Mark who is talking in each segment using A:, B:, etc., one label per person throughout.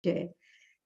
A: जय।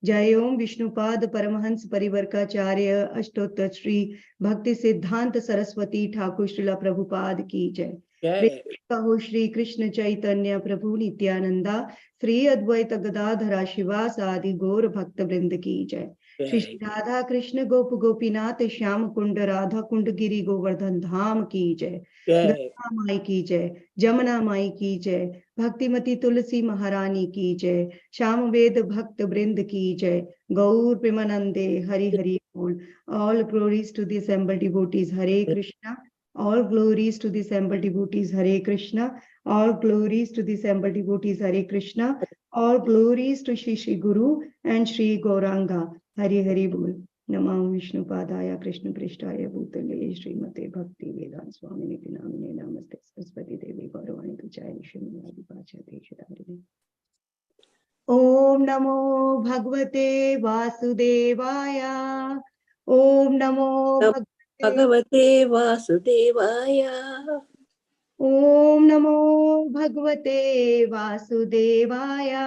A: जय ओम विष्णुपाद परमहंस परिवर्काचार्य अष्टोत्तर श्री भक्ति सिद्धांत सरस्वती ठाकुर श्रीला प्रभुपाद की जय। कहो श्री कृष्ण चैतन्य प्रभु नित्यानंदा श्री अद्वैत गदाधरा शिवास आदि गौर भक्त वृंद की जय। श्री राधा कृष्ण गोप गोपीनाथ श्याम कुंड राधा कुंड गिरी गोवर्धन धाम की जय। गंगा माई की जय, जमुना माई की जय, भक्तिमती तुलसी महारानी की जय, श्याम वेद भक्त वृंद की जय। गौर प्रेमानंदे हरि हरि बोल। All glories to the assembled devotees. Hare Krishna. All glories to the assembled devotees. Hare Krishna. All glories to the assembled devotees. Hare Krishna. All glories to Shri Guru and Shri Gauranga. Hare Hare Bol. Namah Vishnu Padaya Krishna Prishtaya Bhutale Srimate Bhakti Vedanta Swamini Namine Namaste Saraswati Devi Gauravani Pujaya Shri Adi Pachate Shri Om Namo Bhagavate Vasudevaya. Om Namo
B: Bhagavate Vasudevaya.
A: Om Namo Bhagavate Vasudevaya.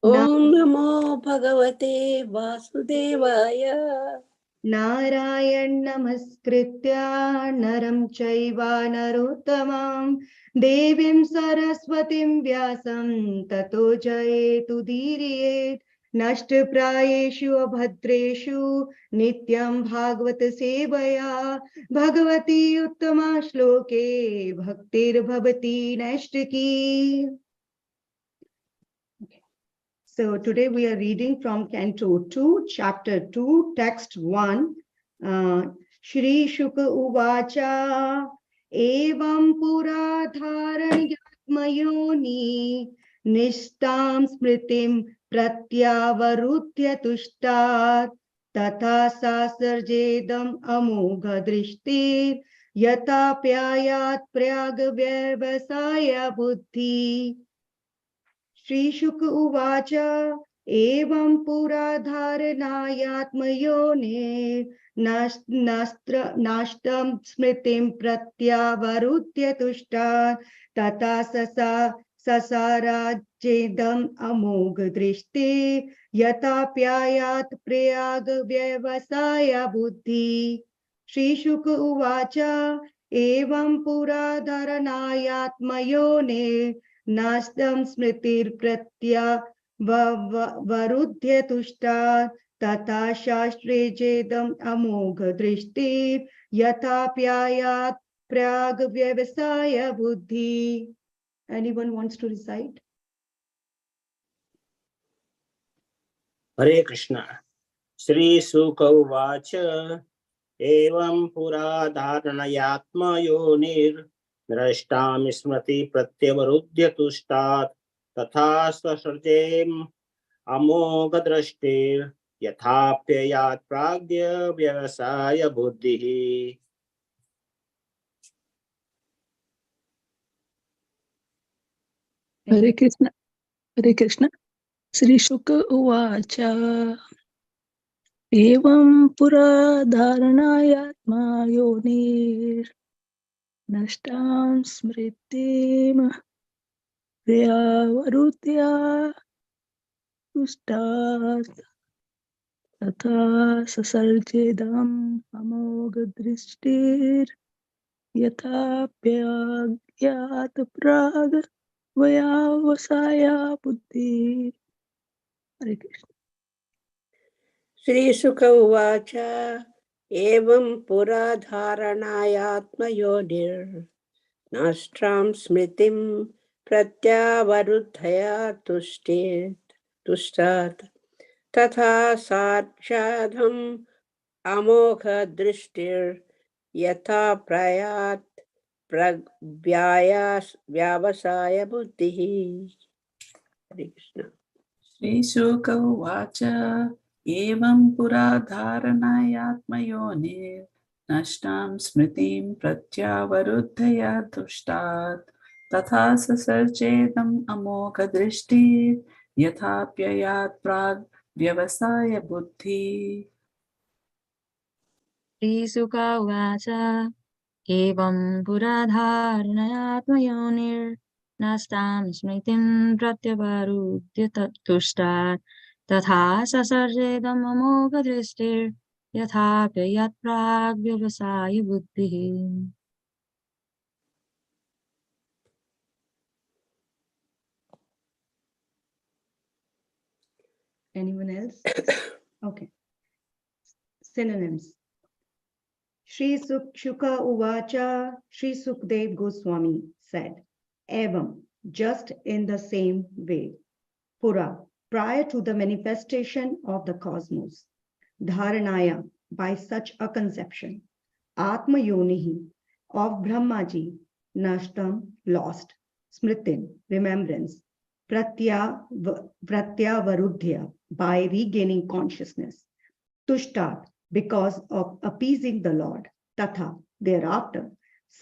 B: Om Namo Bhagavate Vasudevaya.
A: Narayan Namaskritya Naram Chaiva Narottamam Devim Saraswatim Vyasam Tato Jayetu Diriyet Nashta Prayeshu Abhadreshu Nityam Bhagavat Sevaya Bhagavati Uttama Shloke Bhaktir Bhavati Nashtaki. So today we are reading from Canto 2, Chapter 2, Text 1. Shri Shuka Uvacha Evam Pura Dharanyatmayoni Nishtam Smritim Pratyavarudhya Tushtat Tatha Sasarjedam Amogha Drishtir Yata Pyayat Pryaga Vyavasaya Buddhi. Shri Shuka Uvacha Evam Pura Dharanayatmayone Nashtam Smritim Pratyavarudhya Tushta Tata Sasarajedam Amogha Drishti Yata Pyayat Prayaga Vyavasaya Buddhi. Shri Shuka Uvacha Evam Pura Dharanayatmayone Nastam smritir pratya varudhya tushta tata shastre jedam amogha drishti yatha pyayat prag vyavasaya buddhi. Anyone wants to recite?
C: Hare Krishna. Shri Sukha Uvacha Evam Pura Dharanayatma Yonir Drashtam Smriti Pratyavarudhya Tushtat Tatha Sasarjem Amogha Drashtir Yathapyayat Pragya Vyavasaya Buddhi.
D: Hare Krishna. Hare Krishna. Sri Shuka Uvacha Evam Pura Dharanayatma Yonir Nashtam Smritim Pryavarudhya Tustat Tatha Sasarjedam Amogha Drishtir Yatha Pyagyat Prag Vyavasaya Buddhi. Hare Krishna.
B: Shri Sukha Uvacha Evam Pura Dharanayatmayonir Nashtam Smritim Pratyavarudhaya Tushtat Tatha Sarchadham Amogha Drishtir Yatha Prayat Vyavasaya Buddhi. Hare Krishna.
E: Shri Shuka Uvacha Evam Pura Dharanayatmayonir Nashtam Smritim Pratyavarudhaya Tushtat Tatha Sasarjedam Amogha Drishtir Yathapyayat Prag Vyavasaya Buddhi.
F: Shri Sukha Uvacha Evam Pura Dharanayatmayonir Nastam Smritim Pratyavarudhya Tushtat तथा ससर्जेदम् अमोघदृष्टिर् यथाप्ययत् प्राग्व्यवसाय बुद्धिः.
A: Anyone else? Okay. Synonyms. Shri Shuka Uvacha, Shri Sukdev Goswami said, Evam, just in the same way. Pura, prior to the manifestation of the cosmos. Dharanaya, by such a conception. Atma Yonihi, of Brahmaji, Nashtam, lost. Smritin, remembrance. Pratyavarudhya, by regaining consciousness. Tushtat, because of appeasing the Lord. Tatha, thereafter.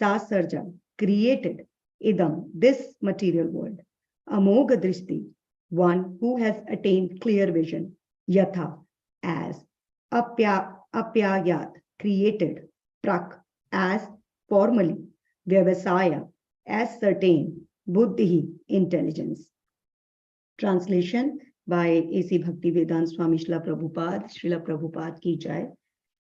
A: Sasarja, created. Idam, this material world. Amogha Drishti, one who has attained clear vision. Yatha, as. Apyayat, created. Prak, as formally. Vyavasaya, as certain. Buddhi, intelligence. Translation by A.C. Bhaktivedanta Swami Srila Prabhupada ki jai.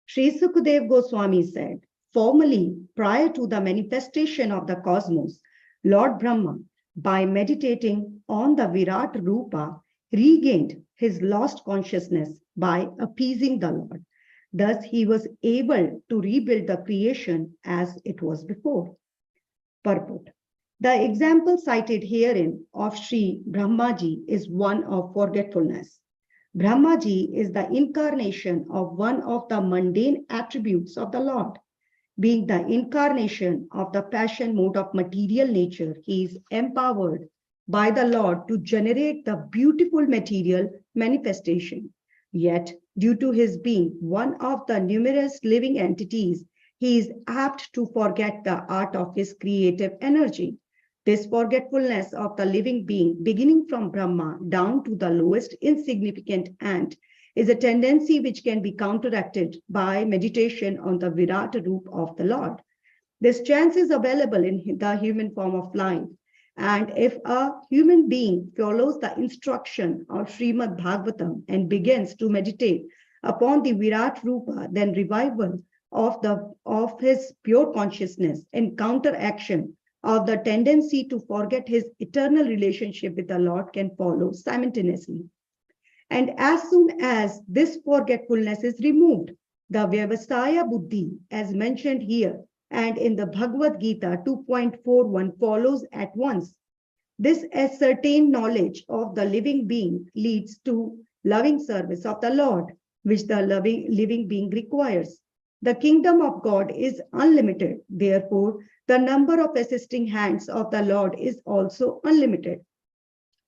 A: Sri Sukadev Goswami said, formerly, prior to the manifestation of the cosmos, Lord Brahma, by meditating on the Virat Rupa, regained his lost consciousness by appeasing the Lord. Thus, he was able to rebuild the creation as it was before. Purport. The example cited herein of Sri Brahmaji is one of forgetfulness. Brahmaji is the incarnation of one of the mundane attributes of the Lord. Being the incarnation of the passion mode of material nature, he is empowered by the Lord to generate the beautiful material manifestation. Yet, due to his being one of the numerous living entities, he is apt to forget the art of his creative energy. This forgetfulness of the living being, beginning from Brahma down to the lowest insignificant ant, is a tendency which can be counteracted by meditation on the Virat Roop of the Lord. This chance is available in the human form of life. And if a human being follows the instruction of Srimad Bhagavatam and begins to meditate upon the Virat Rupa, then revival of his pure consciousness and counteraction of the tendency to forget his eternal relationship with the Lord can follow simultaneously. And as soon as this forgetfulness is removed, the Vyavasaya Buddhi, as mentioned here and in the Bhagavad Gita 2.41, follows at once. This ascertained knowledge of the living being leads to loving service of the Lord, which the living being requires. The kingdom of God is unlimited. Therefore, the number of assisting hands of the Lord is also unlimited.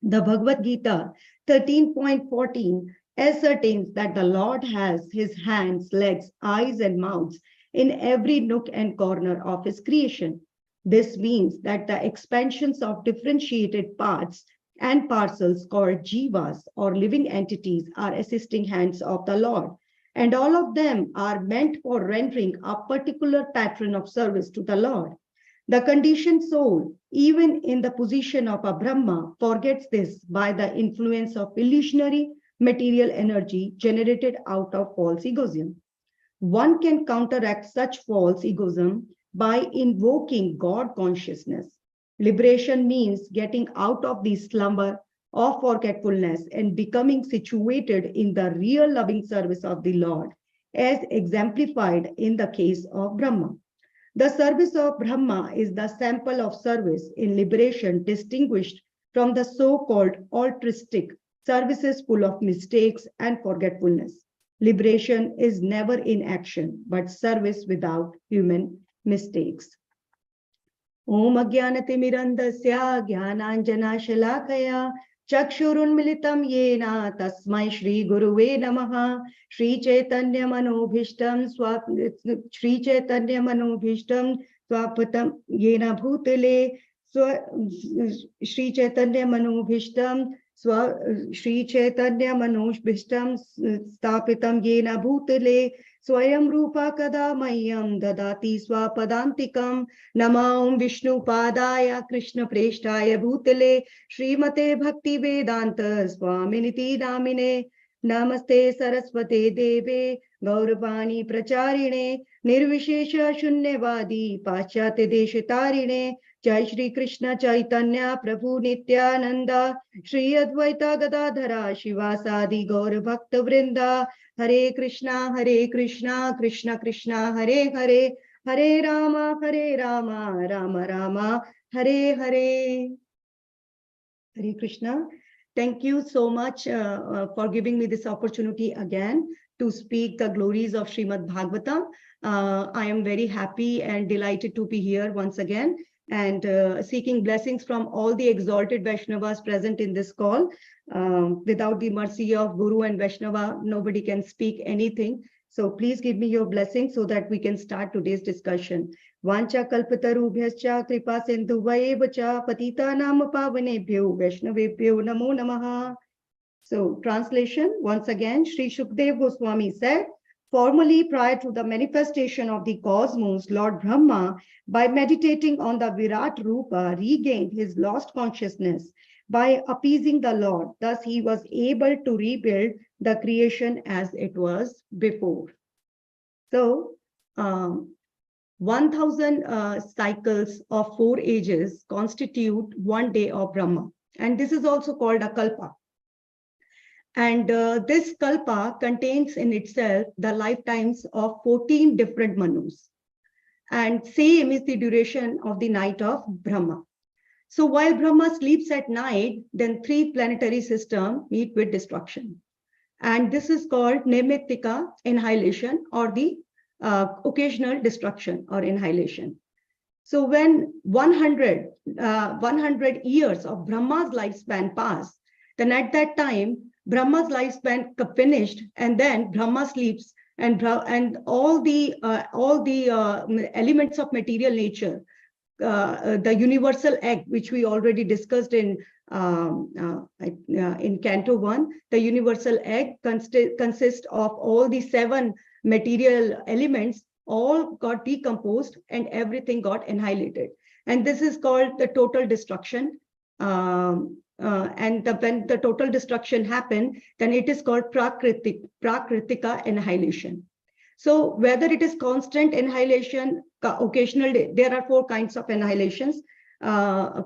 A: The Bhagavad Gita 13.14 ascertains that the Lord has his hands, legs, eyes, and mouths in every nook and corner of his creation. This means that the expansions of differentiated parts and parcels called jivas or living entities are assisting hands of the Lord. And all of them are meant for rendering a particular pattern of service to the Lord. The conditioned soul, even in the position of a Brahma, forgets this by the influence of illusionary material energy generated out of false egoism. One can counteract such false egoism by invoking God consciousness. Liberation means getting out of the slumber of forgetfulness and becoming situated in the real loving service of the Lord, as exemplified in the case of Brahma. The service of Brahma is the sample of service in liberation distinguished from the so-called altruistic services full of mistakes and forgetfulness. Liberation is never in action, but service without human mistakes. Om Ajnanatimirandasya Jnananjanashalakaya Chakshurunmilitam Yena Tasmai Shri Guruve Namaha Shri Chaitanya Manobhishtam Swapatam Yena Bhutale Shri Chaitanya Manobhishtam Shri Chaitanya Manoj Bhishtam Stapitam Yena Bhutale Swayam Rupa Kada Mayam Dadati Swapadantikam Namaum Vishnu Padaya Krishna Preshtaya Bhutale Srimate Bhakti Vedanta Swaminiti Namine Namaste Saraswate Deve Gauravani Pracharine Nirvishesha Shunyavadi Paschate Deshitarine Jai Shri Krishna Chaitanya Prabhu Nityananda Shri Advaita Gadadhara Shivasadi Gaur Bhakta Vrinda Hare Krishna Krishna Krishna Hare Hare Hare Rama Rama Rama Hare Hare. Hare Krishna. Thank you so much for giving me this opportunity again to speak the glories of Srimad Bhagavatam. I am very happy and delighted to be here once again and seeking blessings from all the exalted Vaishnavas present in this call. Without the mercy of Guru and Vaishnava, nobody can speak anything. So please give me your blessing so that we can start today's discussion. Vancha kalpatarubhyascha kripa sindhuvaya cha patitanam pavanebhyo vaishnavebhyo namo namaha. So translation, once again, Sri Shukdev Goswami said, formerly prior to the manifestation of the cosmos, Lord Brahma, by meditating on the Virat Rupa, regained his lost consciousness by appeasing the Lord. Thus, he was able to rebuild the creation as it was before. So, 1000 cycles of 4 ages constitute one day of Brahma. And this is also called a kalpa. And this kalpa contains in itself the lifetimes of 14 different manus. And same is the duration of the night of Brahma. So while Brahma sleeps at night, then 3 planetary systems meet with destruction. And this is called Naimittika annihilation, or the occasional destruction or annihilation. So when 100 years of Brahma's lifespan pass, then at that time, Brahma's lifespan finished, and then Brahma sleeps, and all the elements of material nature, the universal egg, which we already discussed in Canto 1, the universal egg consists of all the 7 material elements, all got decomposed and everything got annihilated. And this is called the total destruction. And when the total destruction happened, then it is called Prakritika annihilation. So whether it is constant annihilation, occasional, there are 4 kinds of annihilations: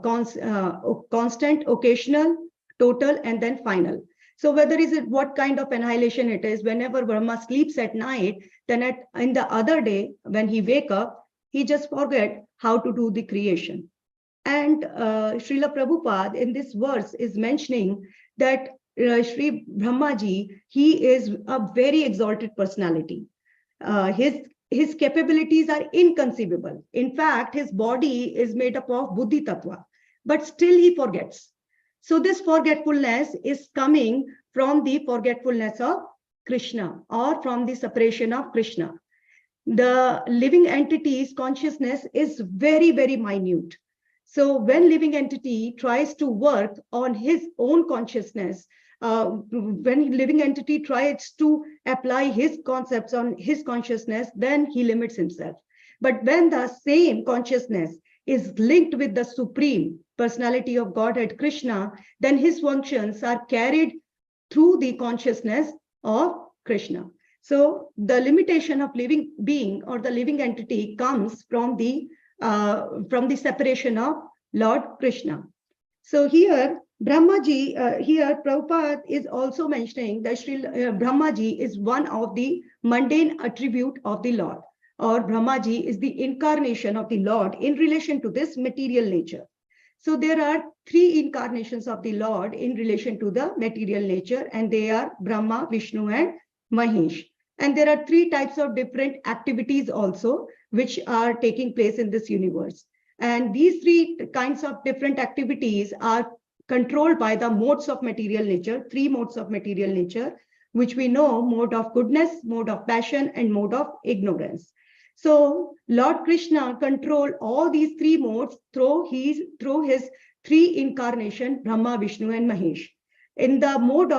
A: constant, occasional, total, and then final. So whether is it what kind of annihilation it is, whenever Brahma sleeps at night, then in the other day, when he wake up, he just forget how to do the creation. And Srila Prabhupada in this verse is mentioning that Sri Brahmaji, he is a very exalted personality. His capabilities are inconceivable. In fact, his body is made up of Buddhi Tattva, but still he forgets. So this forgetfulness is coming from the forgetfulness of Krishna, or from the separation of Krishna. The living entity's consciousness is very, very minute. So when living entity tries to work on his own consciousness, when living entity tries to apply his concepts on his consciousness, then he limits himself. But when the same consciousness is linked with the Supreme Personality of Godhead, Krishna, then his functions are carried through the consciousness of Krishna. So the limitation of living being or the living entity comes from the separation of Lord Krishna. So here, Brahmaji, here Prabhupada is also mentioning that Brahmaji is one of the mundane attribute of the Lord, or Brahmaji is the incarnation of the Lord in relation to this material nature. So there are 3 incarnations of the Lord in relation to the material nature, and they are Brahma, Vishnu, and Mahesh. And there are 3 types of different activities also, which are taking place in this universe. And these 3 kinds of different activities are controlled by the modes of material nature, 3 modes of material nature, which we know: mode of goodness, mode of passion, and mode of ignorance. So Lord Krishna controlled all these 3 modes through his 3 incarnation, Brahma, Vishnu, and Mahesh. in the mode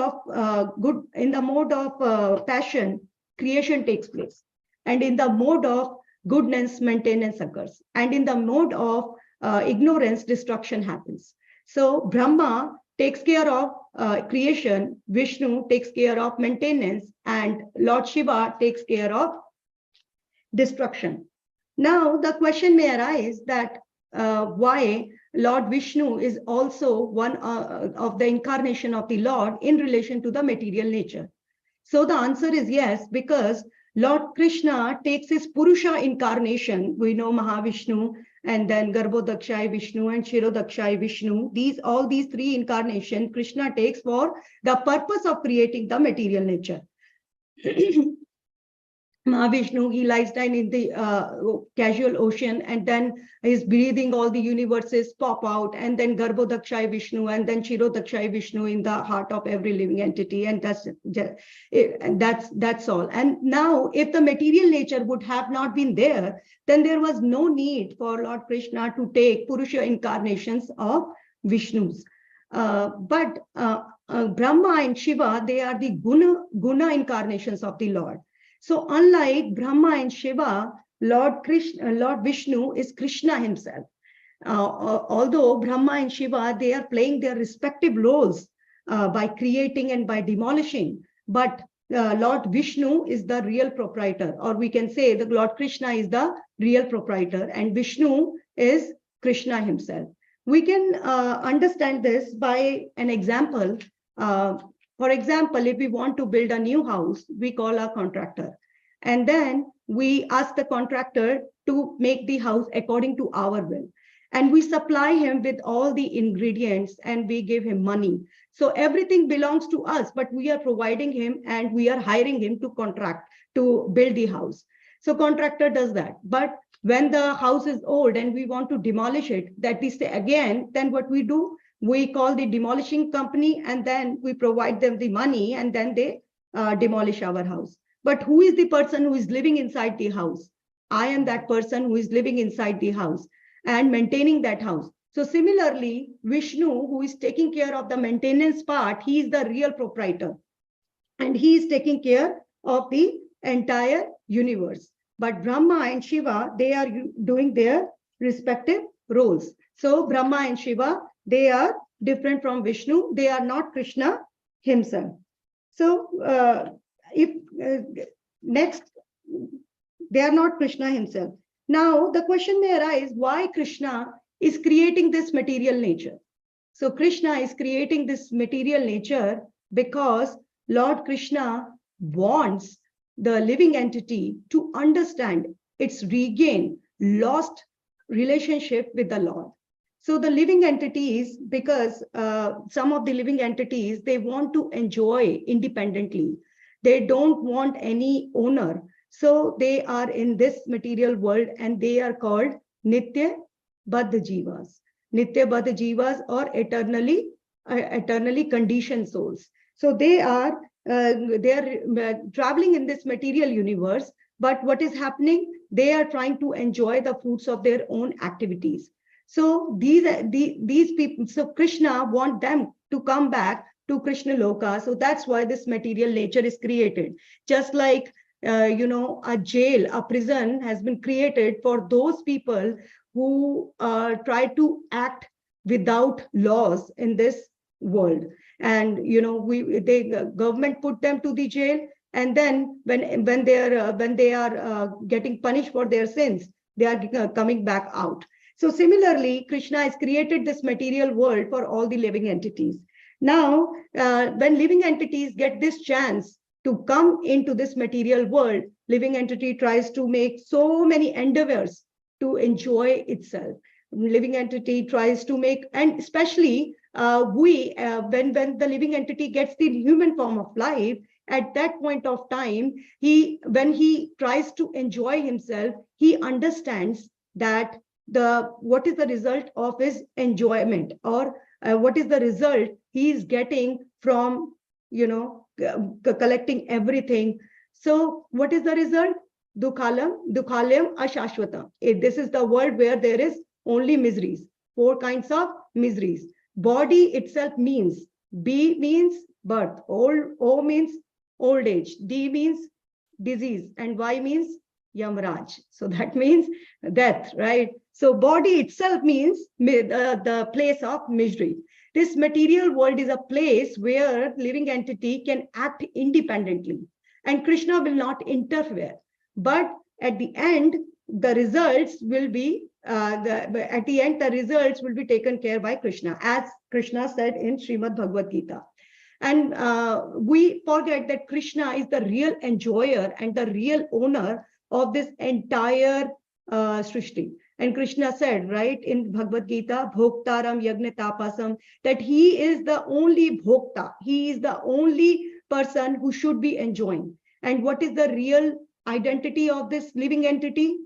A: of passion, creation takes place, and in the mode of goodness, maintenance occurs, and in the mode of ignorance, destruction happens. So Brahma takes care of creation, Vishnu takes care of maintenance, and Lord Shiva takes care of destruction. Now the question may arise that why Lord Vishnu is also one of the incarnation of the Lord in relation to the material nature. So the answer is yes, because Lord Krishna takes his Purusha incarnation. We know Mahavishnu, and then Garbhodakshai Vishnu and Shirodakshai Vishnu. All these three incarnations Krishna takes for the purpose of creating the material nature. Mahavishnu, he lies down in the casual ocean, and then he's breathing, all the universes pop out, and then Garbhodakshai Vishnu, and then Shirodakshai Vishnu in the heart of every living entity, and that's all. And now, if the material nature would have not been there, then there was no need for Lord Krishna to take Purusha incarnations of Vishnus. But Brahma and Shiva, they are the guna incarnations of the Lord. So unlike Brahma and Shiva, Lord Vishnu is Krishna himself. Although Brahma and Shiva, they are playing their respective roles by creating and by demolishing, but Lord Vishnu is the real proprietor, or we can say that Lord Krishna is the real proprietor, and Vishnu is Krishna himself. We can understand this by an example. For example, if we want to build a new house, we call a contractor, and then we ask the contractor to make the house according to our will, and we supply him with all the ingredients, and we give him money. So everything belongs to us, but we are providing him and we are hiring him to contract to build the house. So contractor does that. But when the house is old and we want to demolish it, that is again, then what we do, we call the demolishing company, and then we provide them the money, and then they demolish our house. But who is the person who is living inside the house? I am that person who is living inside the house and maintaining that house. So similarly, Vishnu, who is taking care of the maintenance part, he is the real proprietor, and he is taking care of the entire universe. But Brahma and Shiva, they are doing their respective roles. So Brahma and Shiva, they are different from Vishnu. They are not Krishna himself. So next, they are not Krishna himself. Now the question may arise, why Krishna is creating this material nature? So Krishna is creating this material nature because Lord Krishna wants the living entity to understand its regain lost relationship with the Lord. So the living entities, because some of the living entities, they want to enjoy independently. They don't want any owner. So they are in this material world, and they are called Nitya Baddha Jivas. Nitya Baddha Jivas, or eternally conditioned souls. So they are traveling in this material universe, but what is happening? They are trying to enjoy the fruits of their own activities. So these people, so Krishna want them to come back to Krishna Loka. So that's why this material nature is created. Just like a jail, a prison has been created for those people who try to act without laws in this world. And the government put them to the jail, and then when they are getting punished for their sins, they are coming back out. So similarly, Krishna has created this material world for all the living entities. Now, when living entities get this chance to come into this material world, living entity tries to make so many endeavors to enjoy itself. Living entity tries to make, and especially when the living entity gets the human form of life, at that point of time, when he tries to enjoy himself, he understands that what is the result of his enjoyment, or what is the result he is getting from collecting everything. So what is the result? Dukhalayam ashashvatam. This is the world where there is only miseries, 4 kinds of miseries. Body itself means B means birth, O means old age, D means disease, and Y means Yamraj. So that means death, right? So body itself means the place of misery. This material world is a place where living entity can act independently, and Krishna will not interfere. But at the end, the results will be the results will be taken care by Krishna, as Krishna said in Srimad Bhagavad Gita. And we forget that Krishna is the real enjoyer and the real owner of this entire Srishti. And Krishna said, right, in Bhagavad Gita, Bhoktaram Yagna Tapasam, that he is the only Bhokta. He is the only person who should be enjoying. And what is the real identity of this living entity?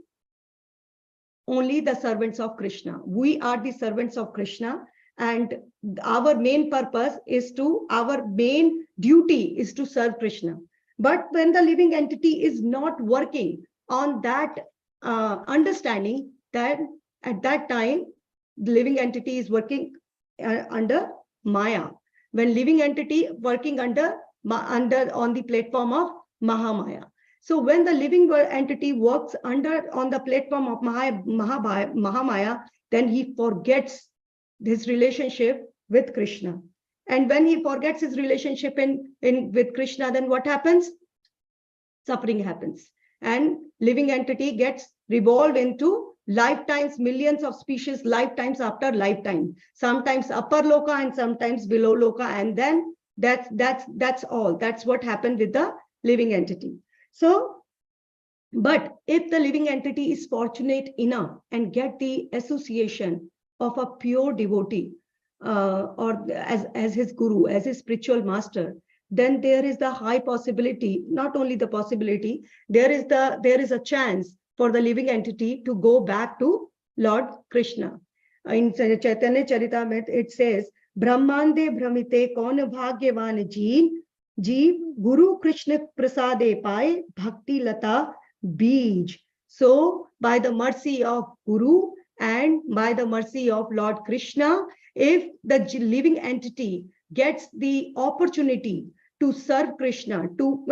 A: Only the servants of Krishna. We are the servants of Krishna, and our main purpose is to, our main duty is to serve Krishna. But when the living entity is not working on that understanding, then at that time, the living entity is working under Maya. When living entity working on the platform of Mahamaya. So when the living entity works on the platform of Mahamaya, then he forgets his relationship with Krishna. And when he forgets his relationship with Krishna, then what happens? Suffering happens. And living entity gets revolved into lifetimes, millions of species, lifetimes after lifetime. Sometimes upper loka and sometimes below loka. And then that's all. That's what happened with the living entity. So, but if the living entity is fortunate enough and get the association of a pure devotee or as his guru, as his spiritual master, then there is the high possibility, not only the possibility, there is a chance for the living entity to go back to Lord Krishna. In Chaitanya Charitamrita, it says, Brahmande Brahmite Kaun Bhagyavan Jeev Guru Krishna Prasade Pai Bhakti Lata Bij. So by the mercy of Guru and by the mercy of Lord Krishna, if the living entity gets the opportunity to serve Krishna, to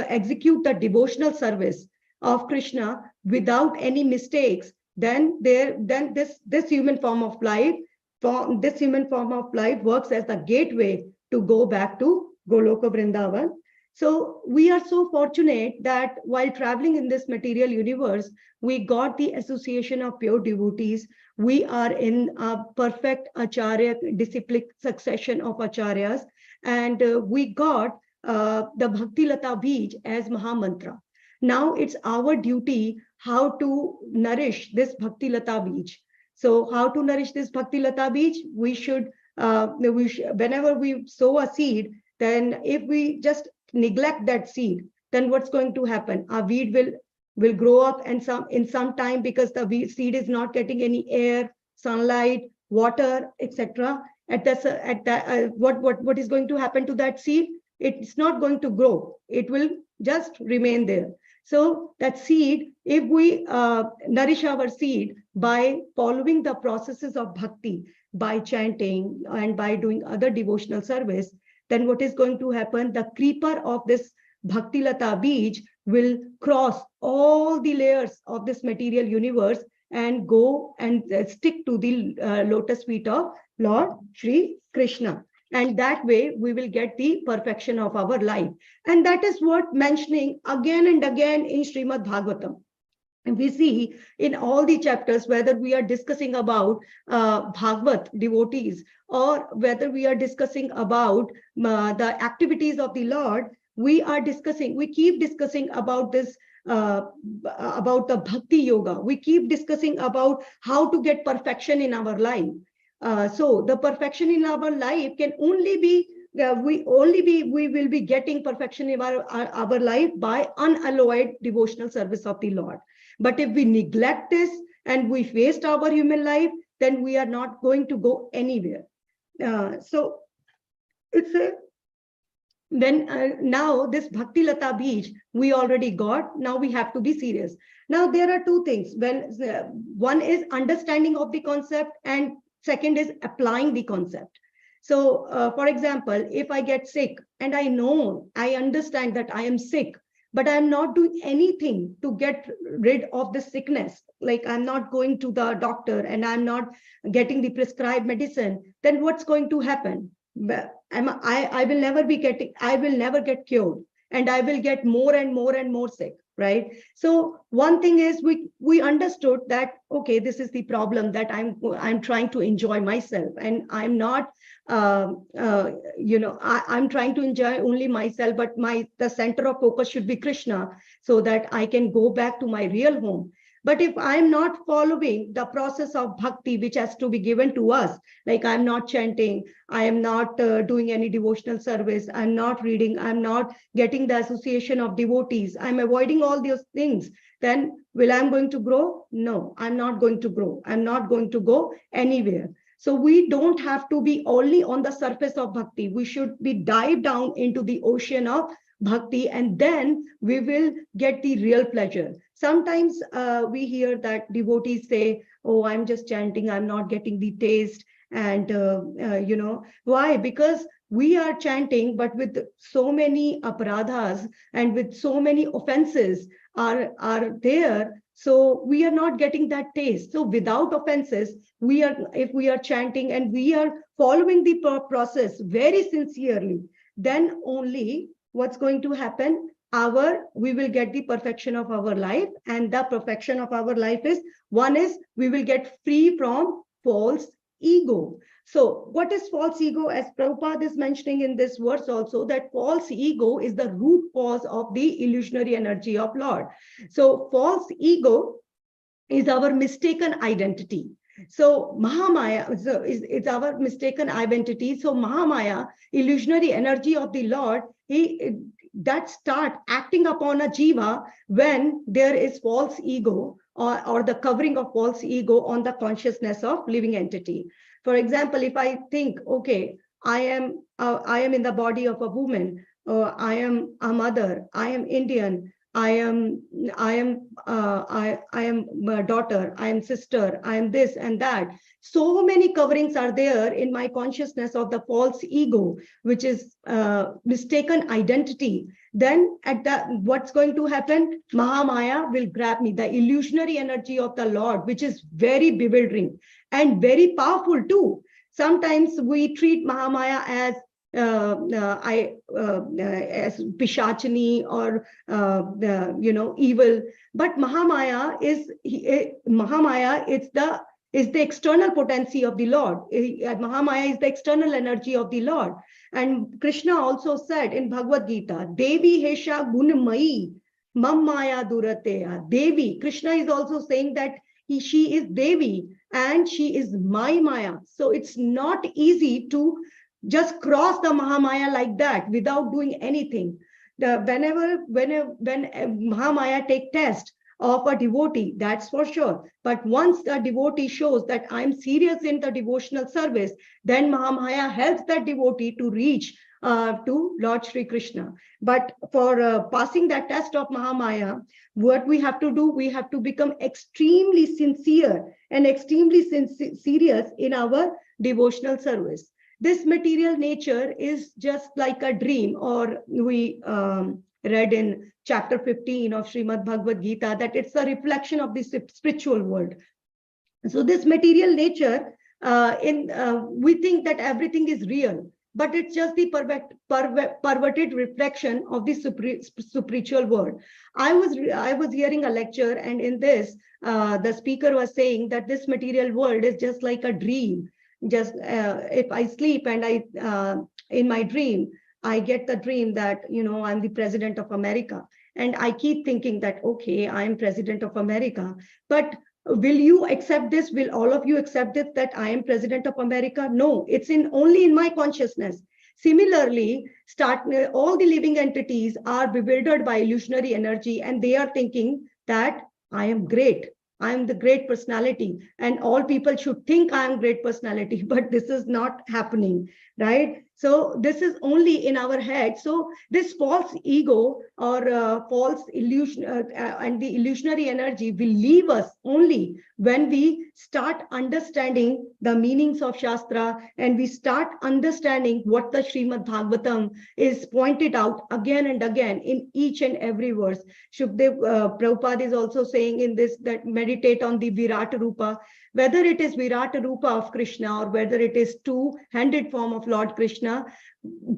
A: execute the devotional service of Krishna without any mistakes, then this human form of life works as the gateway to go back to Goloka Vrindavan. So we are so fortunate that while traveling in this material universe, we got the association of pure devotees. We are in a perfect acharya, disciplic succession of acharyas, and we got the Bhakti Lata Bij as Mahamantra. Now it's our duty how to nourish this Bhakti Lata Bij. So how to nourish this Bhakti Lata Bij? We should, whenever we sow a seed, then if we just neglect that seed, then what's going to happen? Our weed will grow up, and in some time, because the seed is not getting any air, sunlight, water, etc. What is going to happen to that seed? It's not going to grow. It will just remain there. So that seed, if we nourish our seed by following the processes of bhakti, by chanting and by doing other devotional service, then what is going to happen? The creeper of this Bhakti Lata Bij will cross all the layers of this material universe and go and stick to the lotus feet of Lord Shri Krishna. And that way we will get the perfection of our life. And that is what mentioning again and again in Srimad Bhagavatam. And we see in all the chapters, whether we are discussing about Bhagavat devotees or whether we are discussing about the activities of the Lord, we keep discussing about this, about the Bhakti Yoga. We keep discussing about how to get perfection in our life. So the perfection in our life can only be, we will be getting perfection in our life by unalloyed devotional service of the Lord. But if we neglect this and we waste our human life, then we are not going to go anywhere. So it's a, then now this Bhakti Lata Bij we already got. Now we have to be serious. Now there are two things. One is understanding of the concept and second is applying the concept. So, for example, if I get sick and I understand that I am sick, but I'm not doing anything to get rid of the sickness, like I'm not going to the doctor and I'm not getting the prescribed medicine, then what's going to happen? I will never I will never get cured, and I will get more and more and more sick, right? So one thing is we understood that, okay, this is the problem, that I'm trying to enjoy myself, and I'm not I'm trying to enjoy only myself, but the center of focus should be Krishna, so that I can go back to my real home. But if I'm not following the process of bhakti, which has to be given to us, like I'm not chanting, I am not doing any devotional service, I'm not reading, I'm not getting the association of devotees, I'm avoiding all those things, then will I'm going to grow? No, I'm not going to grow. I'm not going to go anywhere. So we don't have to be only on the surface of bhakti. We should be dive down into the ocean of bhakti, and then we will get the real pleasure. Sometimes we hear that devotees say, oh, I'm just chanting, I'm not getting the taste. And why? Because we are chanting, but with so many aparadhas and with so many offenses are there, so we are not getting that taste. So without offenses, if we are chanting and we are following the process very sincerely, then only what's going to happen, we will get the perfection of our life. And the perfection of our life is, one is we will get free from false ego. So what is false ego? As Prabhupada is mentioning in this verse also, that false ego is the root cause of the illusionary energy of Lord. So false ego is our mistaken identity. So Mahamaya is our mistaken identity. So Mahamaya, illusionary energy of the Lord, that start acting upon a jiva when there is false ego, or the covering of false ego on the consciousness of living entity. For example, if I think, okay, I am in the body of a woman, I am a mother, I am Indian, I am a daughter, I am sister, I am this and that. So many coverings are there in my consciousness of the false ego, which is mistaken identity. Then what's going to happen? Mahamaya will grab me, the illusionary energy of the Lord, which is very bewildering and very powerful too. Sometimes we treat Mahamaya as as Pishachini or evil, but Mahamaya is the external potency of the Lord. Mahamaya is the external energy of the Lord. And Krishna also said in Bhagavad Gita, Devi Hesha Gunmayi Mam Maya Durateya. Devi, Krishna is also saying that she is Devi and she is my Maya. So it's not easy to just cross the Mahamaya like that without doing anything. When Mahamaya take test of a devotee, that's for sure. But once the devotee shows that I'm serious in the devotional service, then Mahamaya helps that devotee to reach to Lord Shri Krishna. But for passing that test of Mahamaya, what we have to do, we have to become extremely sincere and extremely serious in our devotional service. This material nature is just like a dream, or we read in chapter 15 of Srimad Bhagavad Gita that it's a reflection of the spiritual world. So this material nature, we think that everything is real, but it's just the perverted reflection of the spiritual world. I was hearing a lecture, and in this, the speaker was saying that this material world is just like a dream. Just if I sleep and in my dream, I get the dream that, I'm the president of America. And I keep thinking that, okay, I'm president of America. But will you accept this? Will all of you accept it that I am president of America? No, it's only in my consciousness. Similarly, all the living entities are bewildered by illusionary energy, and they are thinking that I am great. I am the great personality, and all people should think I am great personality, but this is not happening, right? So this is only in our head. So this false ego or false illusion and the illusionary energy will leave us only when we start understanding the meanings of Shastra and we start understanding what the Srimad Bhagavatam is pointed out again and again in each and every verse. Shukdev Prabhupada is also saying in this that meditate on the Virat Rupa, whether it is Virat Rupa of Krishna or whether it is two-handed form of Lord Krishna.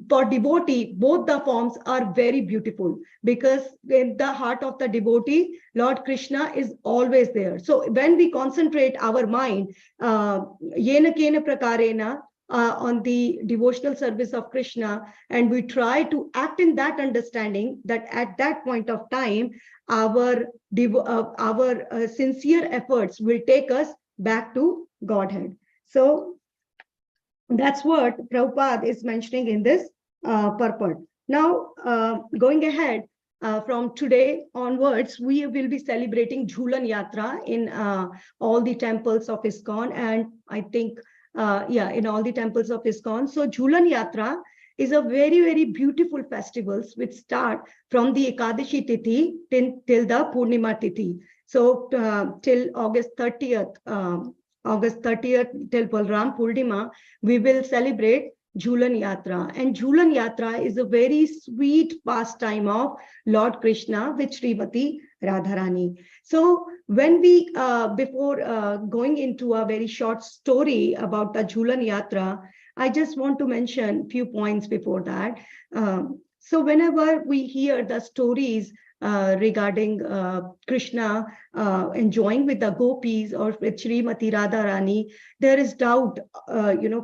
A: For devotee, both the forms are very beautiful because in the heart of the devotee, Lord Krishna is always there. So when we concentrate our mind, yena kena prakarena, on the devotional service of Krishna, and we try to act in that understanding that at that point of time, our sincere efforts will take us back to Godhead. So that's what Prabhupada is mentioning in this purport. Now, going ahead, from today onwards, we will be celebrating Jhulan Yatra in all the temples of ISKCON, and I think, in all the temples of ISKCON. So Jhulan Yatra is a very, very beautiful festivals which start from the Ekadashi Tithi till the Purnima Tithi. So till August 30th, till Balram Purnima, we will celebrate Jhulan Yatra. And Jhulan Yatra is a very sweet pastime of Lord Krishna with Srimati Radharani. So when we, before going into a very short story about the Jhulan Yatra, I just want to mention a few points before that. So whenever we hear the stories regarding Krishna enjoying with the gopis or with Srimati Radharani, there is doubt,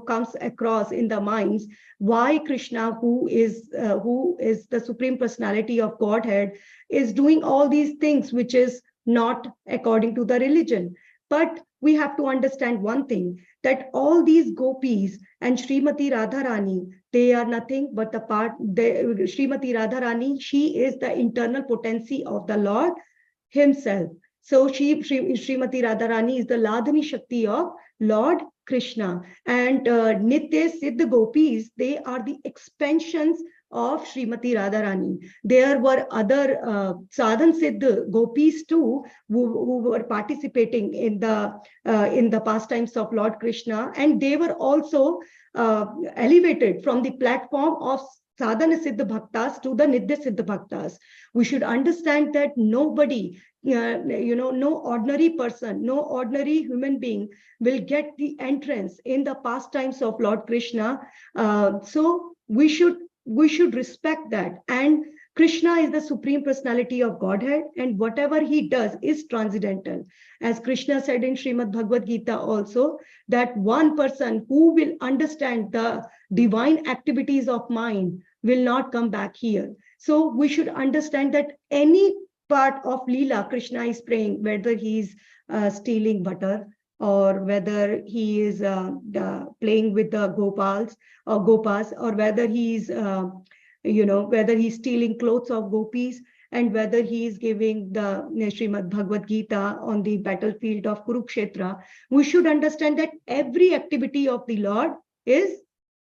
A: comes across in the minds why Krishna, who is the Supreme Personality of Godhead, is doing all these things which is not according to the religion. But we have to understand one thing, that all these gopis and Srimati Radharani, they are nothing but the part, Srimati Radharani, she is the internal potency of the Lord himself. So Srimati Radharani is the Ladhani Shakti of Lord Krishna. And Nitya Siddha gopis, they are the expansions of Srimati Radharani. There were other Sadhan Siddha gopis too, who were participating in the pastimes of Lord Krishna, and they were also elevated from the platform of Sadhana Siddha Bhaktas to the Nidya Siddha Bhaktas. We should understand that nobody, no ordinary person, no ordinary human being will get the entrance in the pastimes of Lord Krishna. So we should respect that. And Krishna is the Supreme Personality of Godhead, and whatever he does is transcendental. As Krishna said in Srimad Bhagavad Gita also, that one person who will understand the divine activities of mind will not come back here. So we should understand that any part of Leela Krishna is playing, whether he's stealing butter, or whether he is playing with the Gopals or Gopas, or whether he's whether he's stealing clothes of gopis, and whether he is giving the Srimad Bhagavad Gita on the battlefield of Kurukshetra, we should understand that every activity of the Lord is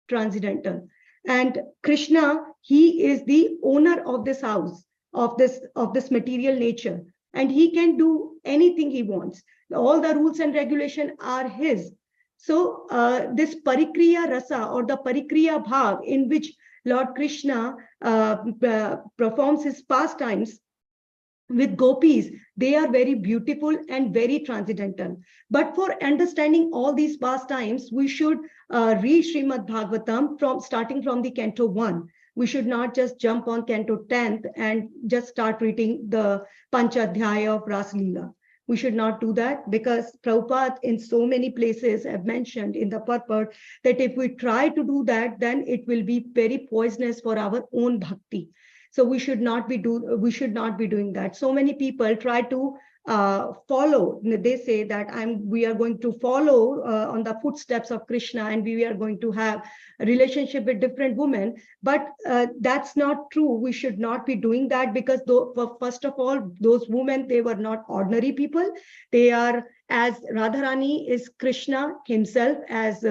A: transcendental. And Krishna, he is the owner of this house, of this material nature, and he can do anything he wants. All the rules and regulation are his. So this parikriya rasa, or the parikriya bhav, in which Lord Krishna performs his pastimes with gopis, they are very beautiful and very transcendental. But for understanding all these pastimes, we should read Srimad Bhagavatam starting from the Canto 1. We should not just jump on Canto 10th and just start reading the Panchadhyaya of Ras Leela. We should not do that, because Prabhupada in so many places have mentioned in the purport that if we try to do that, then it will be very poisonous for our own bhakti. So we should not be doing that. So many people try to follow. They say that we are going to follow on the footsteps of Krishna, and we are going to have a relationship with different women. But that's not true. We should not be doing that, because first of all, those women, they were not ordinary people. They are as Radharani is Krishna himself, as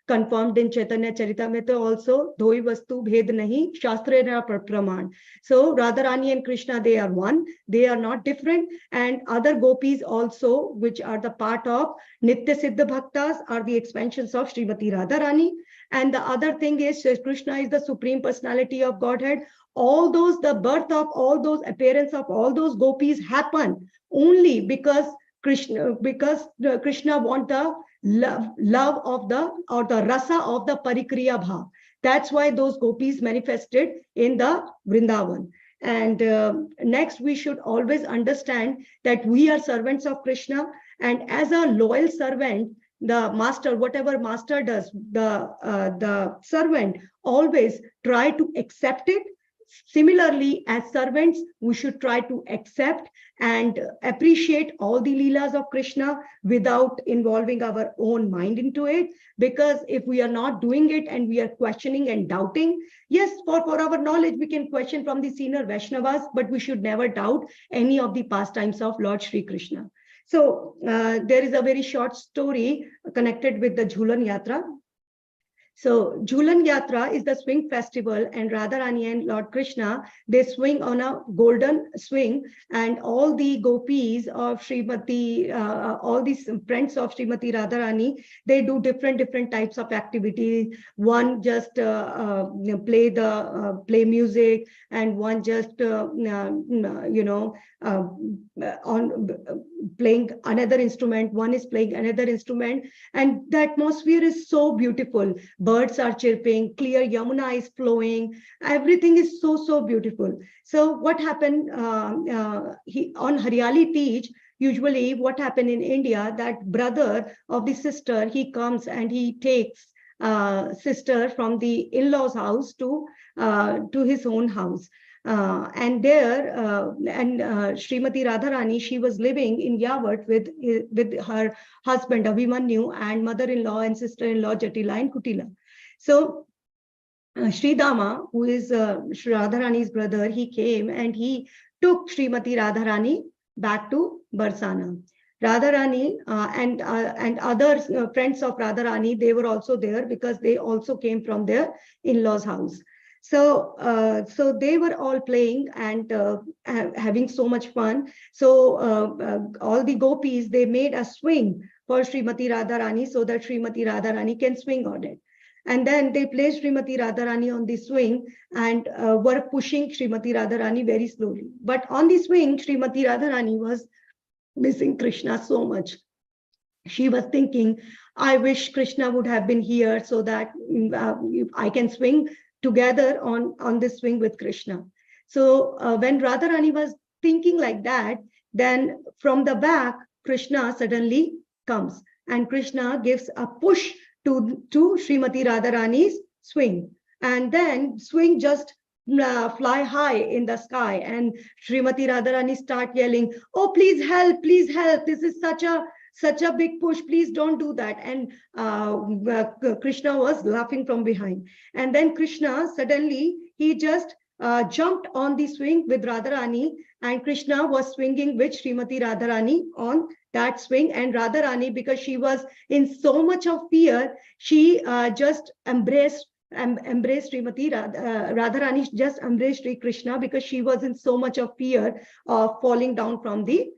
A: confirmed in Chaitanya Charitamrita also, Doi Vastu Bhed Nahi, Shastrena Praman. So Radharani and Krishna, they are one, they are not different. And other gopis also, which are the part of Nitya Siddha Bhaktas, are the expansions of Srimati Radharani. And the other thing is, Krishna is the Supreme Personality of Godhead. All those, the birth of all those, appearance of all those gopis happen only because Krishna want the love of the, or the rasa of the parikriya bhav. That's why those gopis manifested in the Vrindavan. And next, we should always understand that we are servants of Krishna, and as a loyal servant, the master, whatever master does, the servant always try to accept it. Similarly, as servants, we should try to accept and appreciate all the leelas of Krishna without involving our own mind into it. Because if we are not doing it and we are questioning and doubting, yes, for our knowledge, we can question from the senior Vaishnavas, but we should never doubt any of the pastimes of Lord Shri Krishna. So there is a very short story connected with the Jhulan Yatra. So Jhulan Yatra is the swing festival, and Radharani and Lord Krishna, they swing on a golden swing, and all the gopis of Srimati, all these friends of Srimati Radharani, they do different types of activities. One just play music, and one just on playing another instrument. One is playing another instrument, and the atmosphere is so beautiful. Birds are chirping, clear Yamuna is flowing, everything is so beautiful. So what happened on Haryali Teej, usually what happened in India, that brother of the sister, he comes and he takes sister from the in-laws house to his own house. And there, Srimati Radharani, she was living in Yavat with her husband Abhimanyu and mother-in-law and sister-in-law Jatila and Kutila. So Sri Dama, who is Sri Radharani's brother, he came and he took Srimati Radharani back to Barsana. Radharani and other friends of Radharani, they were also there because they also came from their in-laws' house. So they were all playing and having so much fun. So all the gopis, they made a swing for Srimati Radharani so that Srimati Radharani can swing on it. And then they placed Srimati Radharani on the swing and were pushing Srimati Radharani very slowly. But on the swing, Srimati Radharani was missing Krishna so much. She was thinking, I wish Krishna would have been here so that I can swing together on this swing with Krishna. So when Radharani was thinking like that, then from the back, Krishna suddenly comes and Krishna gives a push to Srimati Radharani's swing. And then swing just fly high in the sky, and Srimati Radharani start yelling, oh, please help, this is such a big push, please don't do that. And Krishna was laughing from behind. And then Krishna suddenly, he just jumped on the swing with Radharani, and Krishna was swinging with Srimati Radharani on that swing. And Radharani, because she was in so much of fear, she just embraced Srimati Radharani, just embraced Sri Krishna because she was in so much of fear of falling down from the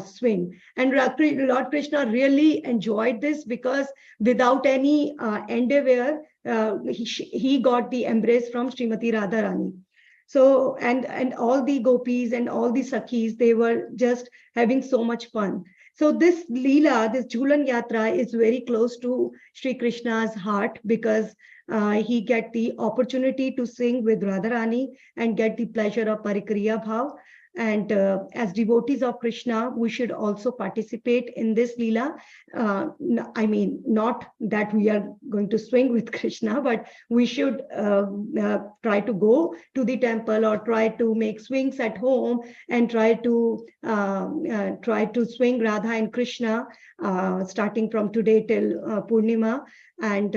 A: swing. And Lord Krishna really enjoyed this because without any endeavor, he got the embrace from Srimati Radharani. So, and all the gopis and all the sakhis, they were just having so much fun. So this Leela, this Jhulan Yatra is very close to Sri Krishna's heart because he get the opportunity to sing with Radharani and get the pleasure of Parikriya Bhav. And as devotees of Krishna, we should also participate in this Leela. I mean, not that we are going to swing with Krishna, but we should try to go to the temple or try to make swings at home and try to swing Radha and Krishna starting from today till Purnima. and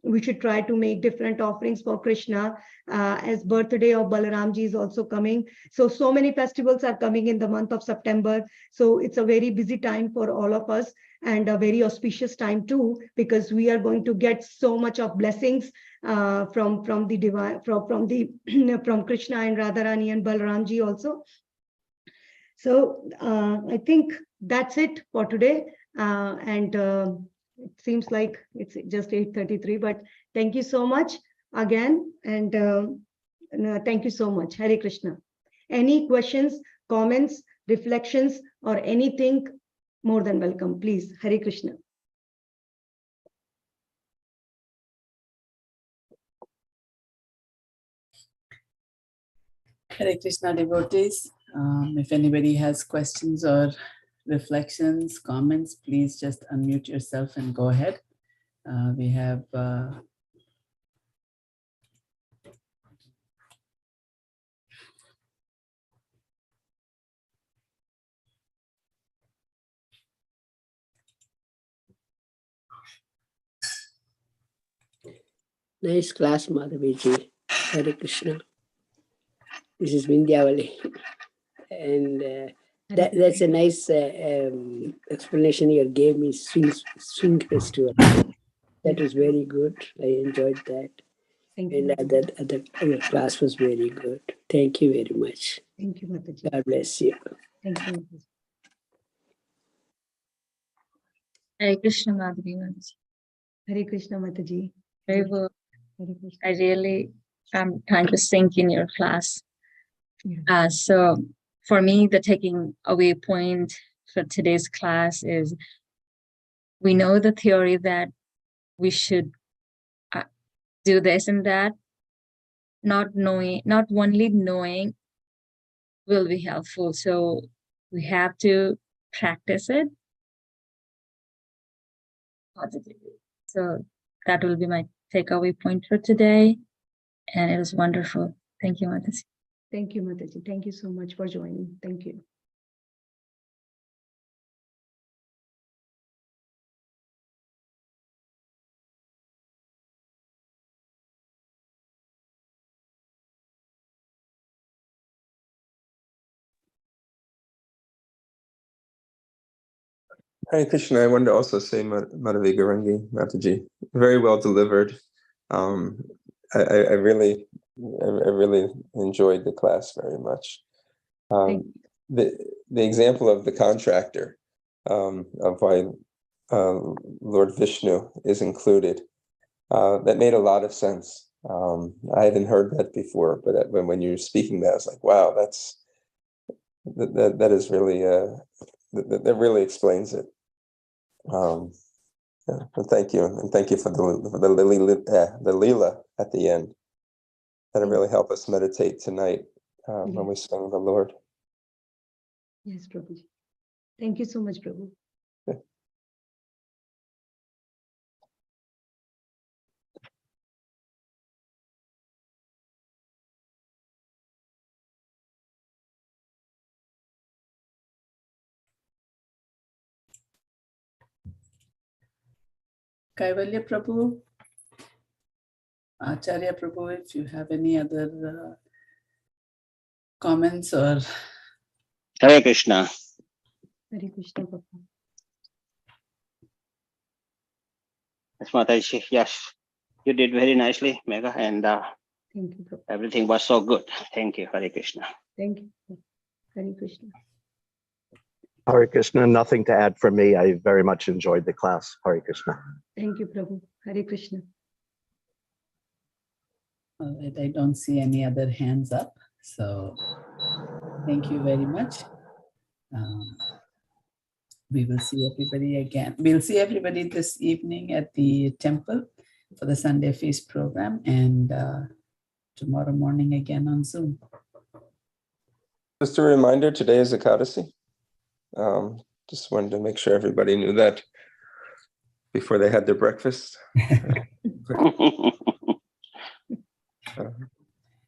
A: we should try to make different offerings for Krishna, as birthday of Balaramji is also coming. So many festivals are coming in the month of September. So it's a very busy time for all of us, and a very auspicious time too, because we are going to get so much of blessings from the divine, from the from Krishna and Radharani and Balaramji also. So I think that's it for today, and it seems like it's just 8:33, but thank you so much again, and thank you so much. Hare Krishna. Any questions, comments, reflections, or anything, more than welcome, please. Hare Krishna.
E: Hare Krishna devotees. If anybody has questions or reflections, comments, please just unmute yourself and go ahead. We have
B: Nice class, Madhaviji. Hare Krishna. This is Vindhyavali. And that's a nice explanation you gave me, swing festival. That was very good. I enjoyed that.
A: Thank you.
B: And that class was very good. Thank you very much.
A: Thank you, Mataji.
B: God bless you.
A: Thank you, Mataji.
F: Hare Krishna, Madhavi Mataji.
A: Hare Krishna, Mataji.
F: Very well.
A: Hare Krishna.
F: I really am trying to sink in your class.
A: Yeah.
F: So for me, the taking away point for today's class is we know the theory that we should do this and that. Not only knowing will be helpful. So we have to practice it positively. So that will be my takeaway point for today. And it was wonderful. Thank you, Mataji.
A: Thank you, Mataji. Thank you so much for joining. Thank you.
G: Hare Krishna. I wanted to also say Madhavi Gaurangi, Mataji, very well delivered. I really enjoyed the class very much. The example of the contractor, of why Lord Vishnu is included, that made a lot of sense. I hadn't heard that before, but when you were speaking that, I was like, wow, that is really that really explains it. Yeah, thank you, and thank you for the Leela at the end. That'll really help us meditate tonight when we sing the Lord.
A: Yes, Prabhuji. Thank you so much, Prabhu.
G: Okay.
E: Kaivalya Prabhu, Acharya Prabhu, if you have any other comments or...
C: Hare Krishna.
A: Hare Krishna, Papa.
C: Yes, Mataji. Yes, you did very nicely, Megha, and
A: Thank you, Prabhu.
C: everything was so good. Thank you, Hare Krishna.
A: Thank you. Hare Krishna.
H: Hare Krishna, nothing to add from me. I very much enjoyed the class. Hare Krishna.
A: Thank you, Prabhu. Hare Krishna.
E: All right, I don't see any other hands up. So thank you very much. We will see everybody again. We'll see everybody this evening at the temple for the Sunday feast program, and tomorrow morning again on Zoom.
G: Just a reminder, today is Ekadasi. Just wanted to make sure everybody knew that before they had their breakfast.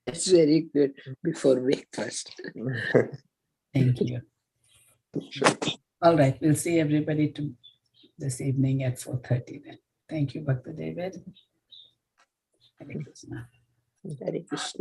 B: It's very good before breakfast.
E: Thank you.
G: Sure.
E: All right, we'll see everybody this evening at 4:30 then. Thank you, Bhakta David. Hare Krishna.
B: Hare Krishna.